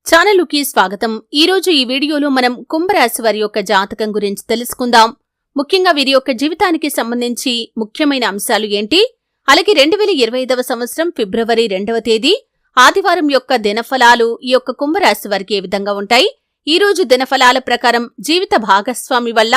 ఛానలుకి స్వాగతం. ఈరోజు ఈ వీడియోలో మనం కుంభరాశి వారి యొక్క జాతకం గురించి తెలుసుకుందాం. ముఖ్యంగా వీరి యొక్క జీవితానికి సంబంధించి ముఖ్యమైన అంశాలు ఏంటి, అలాగే 2025వ సంవత్సరం ఫిబ్రవరి 2వ తేదీ ఆదివారం యొక్క దినఫలాలు ఈ యొక్క కుంభరాశి వారికి ఏ విధంగా ఉంటాయి. ఈ రోజు దినఫలాల ప్రకారం జీవిత భాగస్వామి వల్ల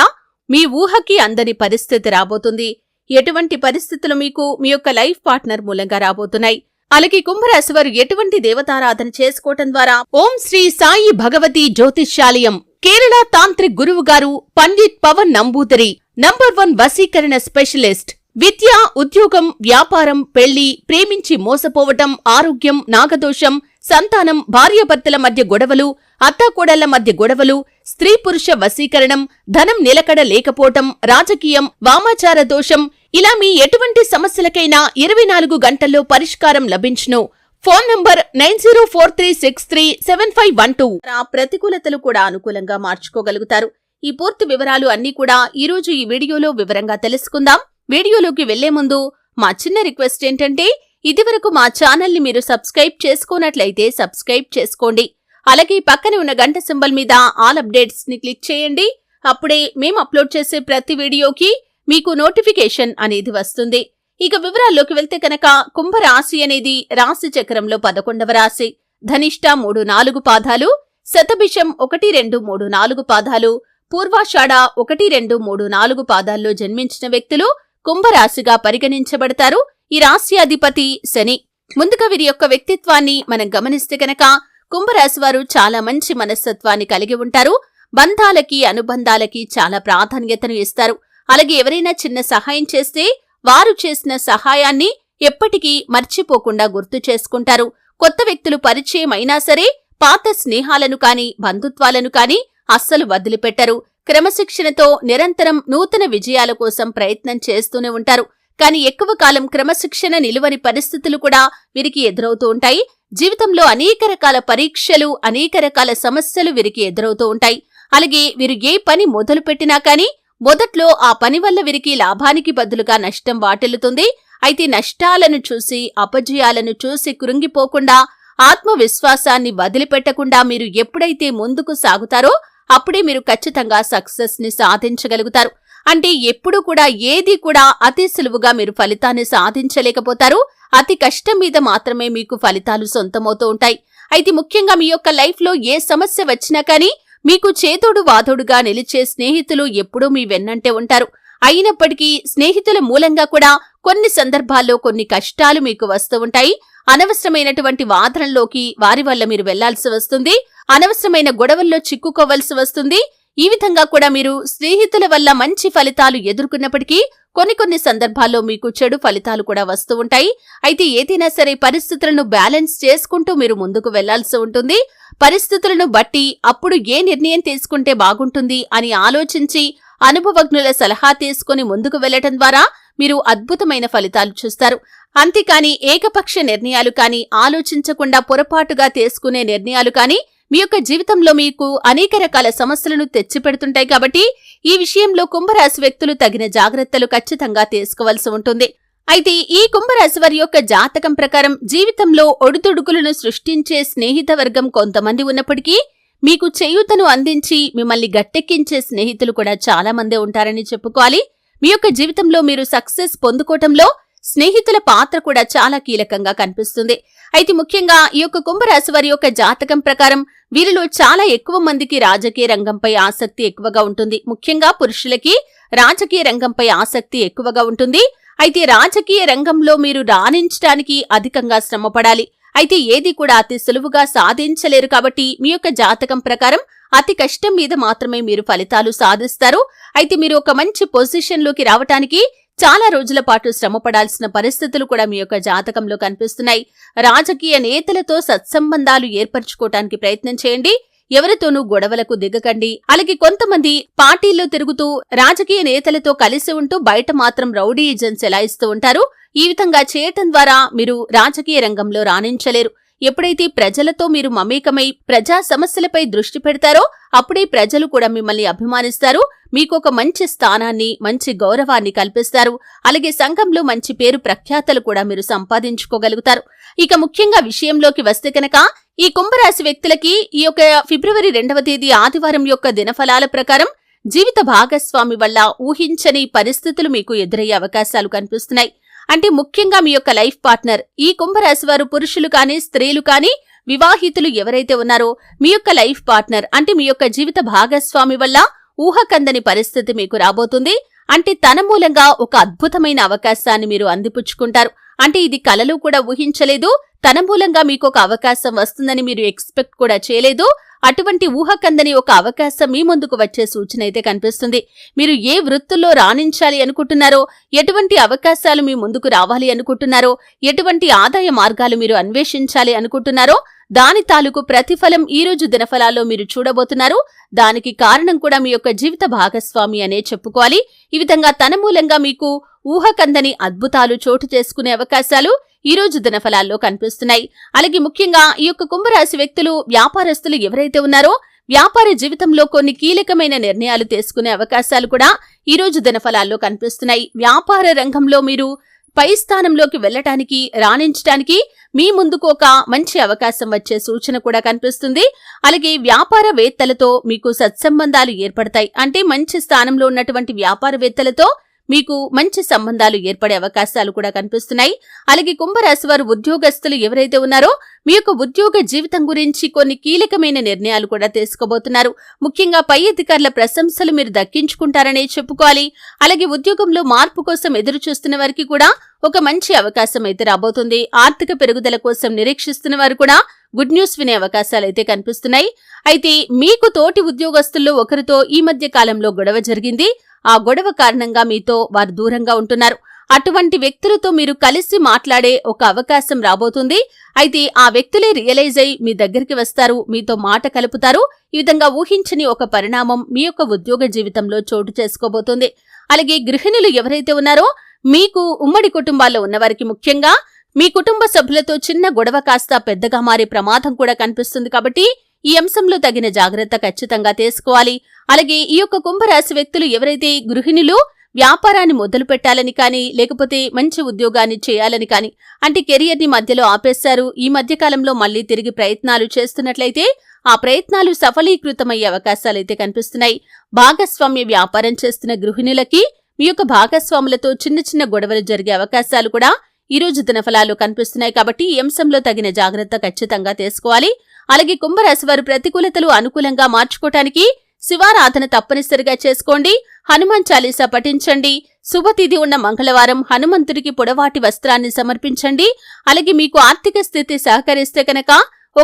మీ ఊహకి అందని పరిస్థితి రాబోతుంది. ఎటువంటి పరిస్థితులు మీకు మీ యొక్క లైఫ్ పార్ట్నర్ మూలంగా రాబోతున్నాయి. అలాగే కుంభరాశి వారు ఎటువంటి దేవతారాధన చేసుకోవటం ద్వారా ఓం శ్రీ సాయి భగవతి జ్యోతిష్యాలయం కేరళ తాంత్రిక్ గురువు గారు పండిత్ పవన్ నంబూదరి నంబర్ 1 వశీకరణ స్పెషలిస్ట్. విద్య, ఉద్యోగం, వ్యాపారం, పెళ్లి, ప్రేమించి మోసపోవటం, ఆరోగ్యం, నాగదోషం, సంతానం, భార్యాభర్తల మధ్య గొడవలు, అత్తాకోడళ్ల మధ్య గొడవలు, స్త్రీ పురుష వశీకరణం, ధనం నిలకడ లేకపోవటం, రాజకీయం, వామాచార దోషం, ఇలా మీ ఎటువంటి సమస్యలకైనా 24 గంటల్లో పరిష్కారం లభించును. Phone number 9043637512. ప్రతికూలతలు కూడా అనుకూలంగా మార్చుకోగలుగుతారు. ఈ పూర్తి వివరాలు అన్నీ కూడా ఈరోజు ఈ వీడియోలో వివరంగా తెలుసుకుందాం. వీడియోలోకి వెళ్లే ముందు మా చిన్న రిక్వెస్ట్ ఏంటంటే, ఇదివరకు మా ఛానల్ ని మీరు సబ్స్క్రైబ్ చేసుకోనట్లయితే సబ్స్క్రైబ్ చేసుకోండి. అలాగే పక్కనే ఉన్న గంట సింబల్ మీద ఆల్ అప్డేట్స్ ని క్లిక్ చేయండి. అప్పుడే మేము అప్లోడ్ చేసే ప్రతి వీడియోకి మీకు నోటిఫికేషన్ అనేది వస్తుంది. ఇక వివరాల్లోకి వెళ్తే కనుక కుంభరాశి అనేది రాశి చక్రంలో 11వ రాశి. ధనిష్ట 3-4 పాదాలు, శతభిషం 1-2-3-4 పాదాలు, పూర్వాషాఢ 1-2-3-4 పాదాల్లో జన్మించిన వ్యక్తులు కుంభరాశిగా పరిగణించబడతారు. ఈ రాశి అధిపతి శని. ముందుగా వీరి యొక్క వ్యక్తిత్వాన్ని మనం గమనిస్తే కనుక కుంభరాశి వారు చాలా మంచి మనస్తత్వాన్ని కలిగి ఉంటారు. బంధాలకి, అనుబంధాలకి చాలా ప్రాధాన్యతను ఇస్తారు. అలాగే ఎవరైనా చిన్న సహాయం చేస్తే వారు చేసిన సహాయాన్ని ఎప్పటికీ మర్చిపోకుండా గుర్తు చేసుకుంటారు. కొత్త వ్యక్తులు పరిచయం అయినా సరే పాత స్నేహాలను కాని, బంధుత్వాలను కాని అస్సలు వదిలిపెట్టరు. క్రమశిక్షణతో నిరంతరం నూతన విజయాల కోసం ప్రయత్నం చేస్తూనే ఉంటారు. కానీ ఎక్కువ కాలం క్రమశిక్షణ నిలువని పరిస్థితులు కూడా వీరికి ఎదురవుతూ ఉంటాయి. జీవితంలో అనేక రకాల పరీక్షలు, అనేక రకాల సమస్యలు వీరికి ఎదురవుతూ ఉంటాయి. అలాగే వీరు ఏ పని మొదలు పెట్టినా కానీ మొదట్లో ఆ పని వల్ల వీరికి లాభానికి బదులుగా నష్టం వాటిల్లుతుంది. అయితే నష్టాలను చూసి, అపజయాలను చూసి కృంగిపోకుండా, ఆత్మవిశ్వాసాన్ని వదిలిపెట్టకుండా మీరు ఎప్పుడైతే ముందుకు సాగుతారో అప్పుడే మీరు ఖచ్చితంగా సక్సెస్ ని సాధించగలుగుతారు. అంటే ఎప్పుడు కూడా ఏది కూడా అతి సులువుగా మీరు ఫలితాన్ని సాధించలేకపోతారు. అతి కష్టం మీద మాత్రమే మీకు ఫలితాలు సొంతమవుతూ ఉంటాయి. అయితే ముఖ్యంగా మీ యొక్క లైఫ్ లో ఏ సమస్య వచ్చినా కానీ మీకు చేదోడు వాదోడుగా నిలిచే స్నేహితులు ఎప్పుడూ మీ వెన్నంటే ఉంటారు. అయినప్పటికీ స్నేహితుల మూలంగా కూడా కొన్ని సందర్భాల్లో కొన్ని కష్టాలు మీకు వస్తూ ఉంటాయి. అనవసరమైనటువంటి వాదనల్లోకి వారి వల్ల మీరు వెళ్లాల్సి వస్తుంది. అనవసరమైన గొడవల్లో చిక్కుకోవలసి వస్తుంది. ఈ విధంగా కూడా మీరు స్నేహితుల వల్ల మంచి ఫలితాలు ఎదుర్కొన్నప్పటికీ కొన్ని సందర్భాల్లో మీకు చెడు ఫలితాలు కూడా వస్తూ ఉంటాయి. అయితే ఏదైనా సరే పరిస్థితులను బ్యాలెన్స్ చేసుకుంటూ మీరు ముందుకు వెళ్లాల్సి ఉంటుంది. పరిస్థితులను బట్టి అప్పుడు ఏ నిర్ణయం తీసుకుంటే బాగుంటుంది అని ఆలోచించి అనుభవజ్ఞుల సలహా తీసుకుని ముందుకు వెళ్లటం ద్వారా మీరు అద్భుతమైన ఫలితాలు చూస్తారు. అంతేకాని ఏకపక్ష నిర్ణయాలు కాని, ఆలోచించకుండా పొరపాటుగా తీసుకునే నిర్ణయాలు కాని మీ యొక్క జీవితంలో మీకు అనేక రకాల సమస్యలను తెచ్చిపెడుతుంటాయి. కాబట్టి ఈ విషయంలో కుంభరాశి వ్యక్తులు తగిన జాగ్రత్తలు ఖచ్చితంగా తీసుకోవాల్సి ఉంటుంది. అయితే ఈ కుంభరాశి వారి యొక్క జాతకం ప్రకారం జీవితంలో ఒడిదుడుకులను సృష్టించే స్నేహిత వర్గం కొంతమంది ఉన్నప్పటికీ మీకు చేయూతను అందించి మిమ్మల్ని గట్టెక్కించే స్నేహితులు కూడా చాలా మందే ఉంటారని చెప్పుకోవాలి. మీ యొక్క జీవితంలో మీరు సక్సెస్ పొందుకోవటంలో స్నేహితుల పాత్ర కూడా చాలా కీలకంగా కనిపిస్తుంది. అయితే ముఖ్యంగా ఈ యొక్క కుంభరాశి వారి యొక్క జాతకం ప్రకారం వీరిలో చాలా ఎక్కువ మందికి రాజకీయ రంగంపై ఆసక్తి ఎక్కువగా ఉంటుంది. ముఖ్యంగా పురుషులకి రాజకీయ రంగంపై ఆసక్తి ఎక్కువగా ఉంటుంది. అయితే రాజకీయ రంగంలో మీరు రాణించడానికి అధికంగా శ్రమపడాలి. అయితే ఏది కూడా అతి సులువుగా సాధించలేరు. కాబట్టి మీ యొక్క జాతకం ప్రకారం అతి కష్టం మీద మాత్రమే మీరు ఫలితాలు సాధిస్తారు. అయితే మీరు ఒక మంచి పొజిషన్లోకి రావటానికి చాలా రోజుల పాటు శ్రమపడాల్సిన పరిస్థితులు కూడా మీ యొక్క జాతకంలో కనిపిస్తున్నాయి. రాజకీయ నేతలతో సత్సంబంధాలు ఏర్పరచుకోవటానికి ప్రయత్నం చేయండి. ఎవరితోనూ గొడవలకు దిగకండి. అలాగే కొంతమంది పార్టీల్లో తిరుగుతూ రాజకీయ నేతలతో కలిసి ఉంటూ బయట మాత్రం రౌడీయిజం చెలాయిస్తూ ఉంటారు. ఈ విధంగా చేయటం ద్వారా మీరు రాజకీయ రంగంలో రాణించలేరు. ఎప్పుడైతే ప్రజలతో మీరు మమేకమై ప్రజా సమస్యలపై దృష్టి పెడతారో అప్పుడే ప్రజలు కూడా మిమ్మల్ని అభిమానిస్తారు. మీకు ఒక మంచి స్థానాన్ని, మంచి గౌరవాన్ని కల్పిస్తారు. అలాగే సంఘంలో మంచి పేరు ప్రఖ్యాతలు కూడా మీరు సంపాదించుకోగలుగుతారు. ఇక ముఖ్యంగా విషయంలోకి వస్తే కనుక ఈ కుంభరాశి వ్యక్తులకి ఈ యొక్క ఫిబ్రవరి 2వ తేదీ ఆదివారం యొక్క దినఫలాల ప్రకారం జీవిత భాగస్వామి వల్ల ఊహించని పరిస్థితులు మీకు ఎదురయ్యే అవకాశాలు కనిపిస్తున్నాయి. అంటే ముఖ్యంగా మీ యొక్క లైఫ్ పార్ట్నర్, ఈ కుంభరాశి వారు పురుషులు కానీ స్త్రీలు కానీ వివాహితులు ఎవరైతే ఉన్నారో మీ యొక్క లైఫ్ పార్ట్నర్ అంటే మీ యొక్క జీవిత భాగస్వామి వల్ల ఊహకందని పరిస్థితి మీకు రాబోతుంది. అంటే తన మూలంగా ఒక అద్భుతమైన అవకాశాన్ని మీరు అందిపుచ్చుకుంటారు. అంటే ఇది కలలో కూడా ఊహించలేదు, తన మూలంగా మీకు ఒక అవకాశం వస్తుందని మీరు ఎక్స్పెక్ట్ కూడా చేయలేదు. అటువంటి ఊహకందని ఒక అవకాశం మీ ముందుకు వచ్చే సూచన అయితే కనిపిస్తుంది. మీరు ఏ వృత్తుల్లో రాణించాలి అనుకుంటున్నారో, ఎటువంటి అవకాశాలు మీ ముందుకు రావాలి అనుకుంటున్నారో, ఎటువంటి ఆదాయ మార్గాలు మీరు అన్వేషించాలి అనుకుంటున్నారో దాని తాలూకు ప్రతిఫలం ఈ రోజు దినఫలాల్లో మీరు చూడబోతున్నారు. దానికి కారణం కూడా మీ యొక్క జీవిత భాగస్వామి అనే చెప్పుకోవాలి. ఈ విధంగా తన మూలంగా మీకు ఊహకందని అద్భుతాలు చోటు చేసుకునే అవకాశాలు ఈ రోజు దినఫలాల్లో కనిపిస్తున్నాయి. అలాగే ముఖ్యంగా ఈ యొక్క కుంభరాశి వ్యక్తులు, వ్యాపారస్తులు ఎవరైతే ఉన్నారో వ్యాపార జీవితంలో కొన్ని కీలకమైన నిర్ణయాలు తీసుకునే అవకాశాలు కూడా ఈ రోజు దినఫలాల్లో కనిపిస్తున్నాయి. వ్యాపార రంగంలో మీరు పై స్థానంలోకి వెళ్లటానికి, రాణించటానికి మీ ముందుకు ఒక మంచి అవకాశం వచ్చే సూచన కూడా కనిపిస్తుంది. అలాగే వ్యాపారవేత్తలతో మీకు సత్సంబంధాలు ఏర్పడతాయి. అంటే మంచి స్థానంలో ఉన్నటువంటి వ్యాపారవేత్తలతో మీకు మంచి సంబంధాలు ఏర్పడే అవకాశాలు కూడా కనిపిస్తున్నాయి. అలాగే కుంభరాశి వారు ఉద్యోగస్తులు ఎవరైతే ఉన్నారో మీ యొక్క ఉద్యోగ జీవితం గురించి కొన్ని కీలకమైన నిర్ణయాలు కూడా తీసుకోబోతున్నారు. ముఖ్యంగా పై అధికారుల ప్రశంసలు మీరు దక్కించుకుంటారనే చెప్పుకోవాలి. అలాగే ఉద్యోగంలో మార్పు కోసం ఎదురు చూస్తున్న వారికి కూడా ఒక మంచి అవకాశం అయితే రాబోతుంది. ఆర్థిక పెరుగుదల కోసం నిరీక్షిస్తున్న వారు కూడా గుడ్ న్యూస్ వినే అవకాశాలైతే కనిపిస్తున్నాయి. అయితే మీకు తోటి ఉద్యోగస్తుల్లో ఒకరితో ఈ మధ్య కాలంలో గొడవ జరిగింది. ఆ గొడవ కారణంగా మీతో వారు దూరంగా ఉంటున్నారు. అటువంటి వ్యక్తులతో మీరు కలిసి మాట్లాడే ఒక అవకాశం రాబోతుంది. అయితే ఆ వ్యక్తులే రియలైజ్ అయి మీ దగ్గరికి వస్తారు, మీతో మాట కలుపుతారు. ఈ విధంగా ఊహించని ఒక పరిణామం మీ యొక్క ఉద్యోగ జీవితంలో చోటు చేసుకోబోతుంది. అలాగే గృహిణులు ఎవరైతే ఉన్నారో మీకు ఉమ్మడి కుటుంబాల్లో ఉన్నవారికి ముఖ్యంగా మీ కుటుంబ సభ్యులతో చిన్న గొడవ కాస్త పెద్దగా మారే ప్రమాదం కూడా కనిపిస్తుంది. కాబట్టి ఈ అంశంలో తగిన జాగ్రత్త ఖచ్చితంగా తీసుకోవాలి. అలాగే ఈ యొక్క కుంభరాశి వ్యక్తులు ఎవరైతే గృహిణులు వ్యాపారాన్ని మొదలు పెట్టాలని కానీ, లేకపోతే మంచి ఉద్యోగాన్ని చేయాలని కానీ, అంటే కెరియర్ని మధ్యలో ఆపేశారు, ఈ మధ్యకాలంలో మళ్లీ తిరిగి ప్రయత్నాలు చేస్తున్నట్లయితే ఆ ప్రయత్నాలు సఫలీకృతమయ్యే అవకాశాలైతే కనిపిస్తున్నాయి. భాగస్వామ్య వ్యాపారం చేస్తున్న గృహిణులకి మీ యొక్క భాగస్వాములతో చిన్న చిన్న గొడవలు జరిగే అవకాశాలు కూడా ఈ రోజు దినఫలాలు కనిపిస్తున్నాయి. కాబట్టి ఈ అంశంలో తగిన జాగ్రత్త ఖచ్చితంగా తీసుకోవాలి. అలాగే కుంభరాశి వారు ప్రతికూలతలు అనుకూలంగా మార్చుకోవటానికి శివారాధన తప్పనిసరిగా చేసుకోండి. హనుమాన్ చాలీసా పఠించండి. శుభతిథి ఉన్న మంగళవారం హనుమంతుడికి పొడవాటి వస్త్రాన్ని సమర్పించండి. అలాగే మీకు ఆర్థిక స్థితి సహకరిస్తే కనుక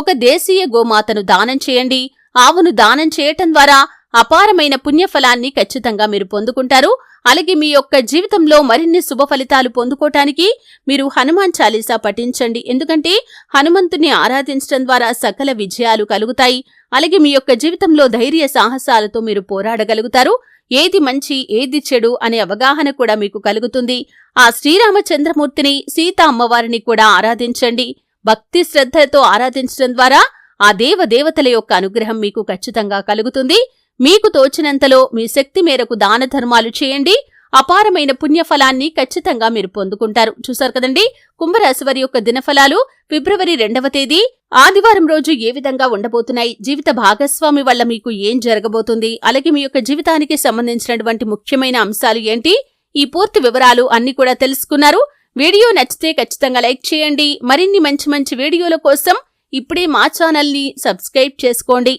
ఒక దేశీయ గోమాతను దానం చేయండి. ఆవును దానం చేయటం ద్వారా అపారమైన పుణ్యఫలాన్ని ఖచ్చితంగా మీరు పొందుకుంటారు. అలాగే మీ యొక్క జీవితంలో మరిన్ని శుభ ఫలితాలు పొందుకోవటానికి మీరు హనుమాన్ చాలీసా పఠించండి. ఎందుకంటే హనుమంతుని ఆరాధించడం ద్వారా సకల విజయాలు కలుగుతాయి. అలాగే మీ యొక్క జీవితంలో ధైర్య సాహసాలతో మీరు పోరాడగలుగుతారు. ఏది మంచి ఏది చెడు అనే అవగాహన కూడా మీకు కలుగుతుంది. ఆ శ్రీరామచంద్రమూర్తిని, సీతా అమ్మవారిని కూడా ఆరాధించండి. భక్తి శ్రద్ధలతో ఆరాధించడం ద్వారా ఆ దేవదేవతల యొక్క అనుగ్రహం మీకు ఖచ్చితంగా కలుగుతుంది. మీకు తోచినంతలో మీ శక్తి మేరకు దాన ధర్మాలు చేయండి. అపారమైన పుణ్యఫలాన్ని ఖచ్చితంగా మీరు పొందుకుంటారు. చూశారు కదండి, కుంభరాశి వారి యొక్క దినఫలాలు ఫిబ్రవరి 2వ తేదీ ఆదివారం రోజు ఏ విధంగా ఉండబోతున్నాయి, జీవిత భాగస్వామి వల్ల మీకు ఏం జరగబోతుంది, అలాగే మీ యొక్క జీవితానికి సంబంధించినటువంటి ముఖ్యమైన అంశాలు ఏంటి, ఈ పూర్తి వివరాలు అన్ని కూడా తెలుసుకున్నారు. వీడియో నచ్చితే ఖచ్చితంగా లైక్ చేయండి. మరిన్ని మంచి మంచి వీడియోల కోసం ఇప్పుడే మా ఛానల్ని సబ్స్క్రైబ్ చేసుకోండి.